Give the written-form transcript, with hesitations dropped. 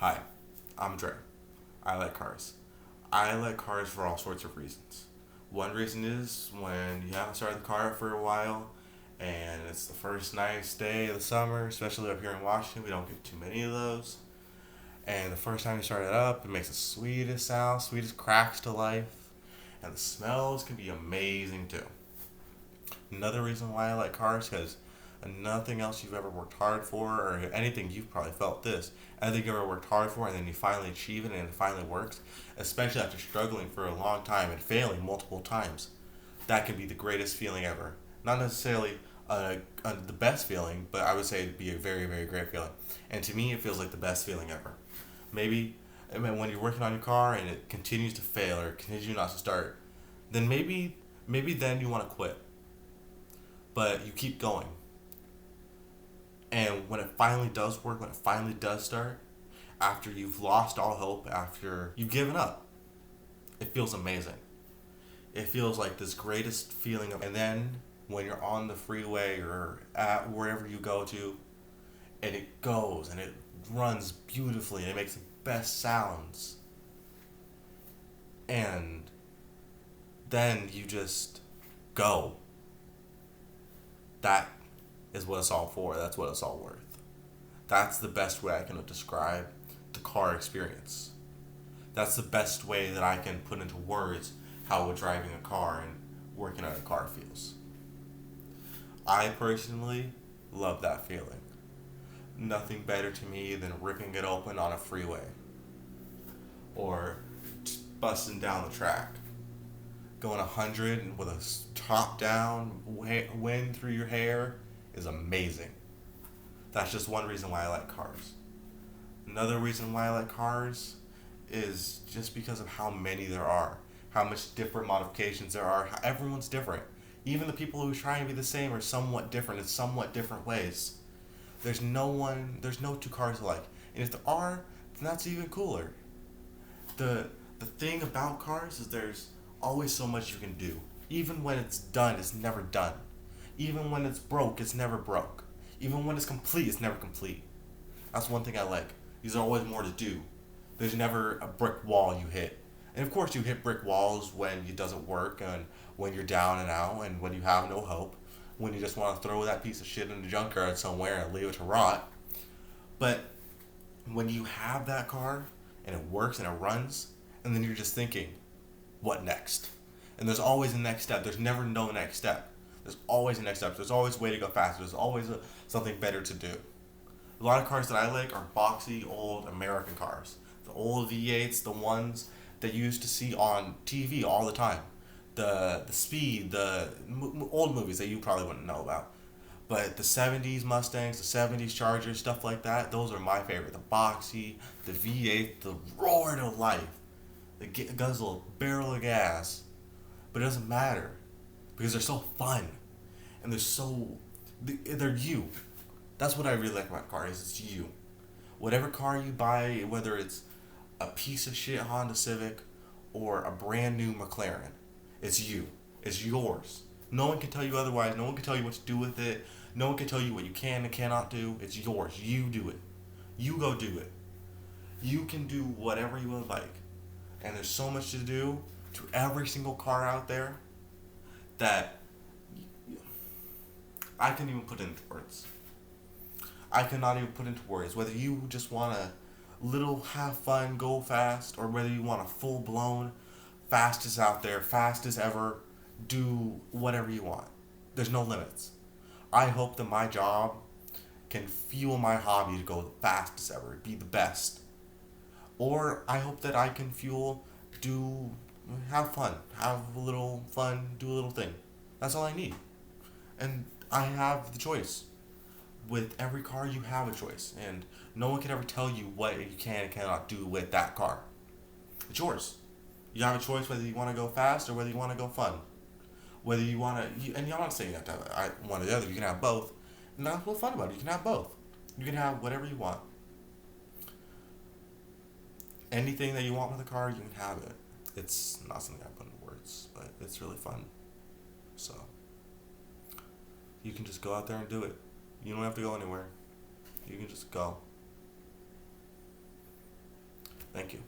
Hi, I'm Dre. I like cars. I like cars for all sorts of reasons. One reason is when you haven't started the car up for a while and it's the first nice day of the summer, especially up here in Washington, we don't get too many of those. And the first time you start it up, it makes the sweetest sound, sweetest cracks to life, and the smells can be amazing too. Another reason why I like cars because nothing else you've ever worked hard for, or anything you've probably felt this. Anything you ever worked hard for, and then you finally achieve it, and it finally works. Especially after struggling for a long time and failing multiple times, that can be the greatest feeling ever. Not necessarily the best feeling, but I would say it'd be a very, very great feeling. And to me, it feels like the best feeling ever. Maybe I mean, when you're working on your car and it continues to fail or continues not to start, then maybe then you want to quit. But you keep going. And when it finally does work, when it finally does start, after you've lost all hope, after you've given up, it feels amazing. It feels like this greatest feeling of, and then when you're on the freeway or at wherever you go to, and it goes and it runs beautifully and it makes the best sounds, and then you just go. That is what it's all for. That's what it's all worth. That's the best way I can describe the car experience. That's the best way that I can put into words how driving a car and working on a car feels. I personally love that feeling. Nothing better to me than ripping it open on a freeway or busting down the track. Going 100 and with a top down wind through your hair is amazing. That's just one reason why I like cars. Another reason why I like cars is just because of how many there are, how much different modifications there are. Everyone's different. Even the people who try and be the same are somewhat different in somewhat different ways. There's no two cars alike. And if there are, then that's even cooler. The thing about cars is there's always so much you can do. Even when it's done, it's never done. Even when it's broke, it's never broke. Even when it's complete, it's never complete. That's one thing I like. There's always more to do. There's never a brick wall you hit. And of course, you hit brick walls when it doesn't work and when you're down and out and when you have no hope. When you just want to throw that piece of shit in the junkyard somewhere and leave it to rot. But when you have that car and it works and it runs, and then you're just thinking, what next? And there's always a next step. There's never no next step. There's always a next step. There's always a way to go faster. There's always something better to do. A lot of cars that I like are boxy, old American cars. The old V8s, the ones that you used to see on TV all the time. The Speed, old movies that you probably wouldn't know about. But the 70s Mustangs, the 70s Chargers, stuff like that, those are my favorite. The boxy, the V8, the roar to life, the guzzle barrel of gas. But it doesn't matter because they're so fun and they're you. That's what I really like about cars. It's you. Whatever car you buy, whether it's a piece of shit Honda Civic or a brand new McLaren, it's you. It's yours. No one can tell you otherwise. No one can tell you what to do with it. No one can tell you what you can and cannot do. It's yours. You do it. You go do it. You can do whatever you would like. And there's so much to do to every single car out there that I can even put into words. I cannot even put into words whether you just want a little have fun, go fast, or whether you want a full blown, fastest out there, fastest ever, do whatever you want. There's no limits. I hope that my job can fuel my hobby to go the fastest ever, be the best. Or I hope that I can do, have fun, have a little fun, do a little thing. That's all I need. And I have the choice. With every car, you have a choice. And no one can ever tell you what you can and cannot do with that car. It's yours. You have a choice whether you want to go fast or whether you want to go fun. Whether you want to, and I'm not saying you have to have one or the other, you can have both. And that's what's fun about it. You can have both. You can have whatever you want. Anything that you want with a car, you can have it. It's not something I put into words, but it's really fun. So, you can just go out there and do it. You don't have to go anywhere. You can just go. Thank you.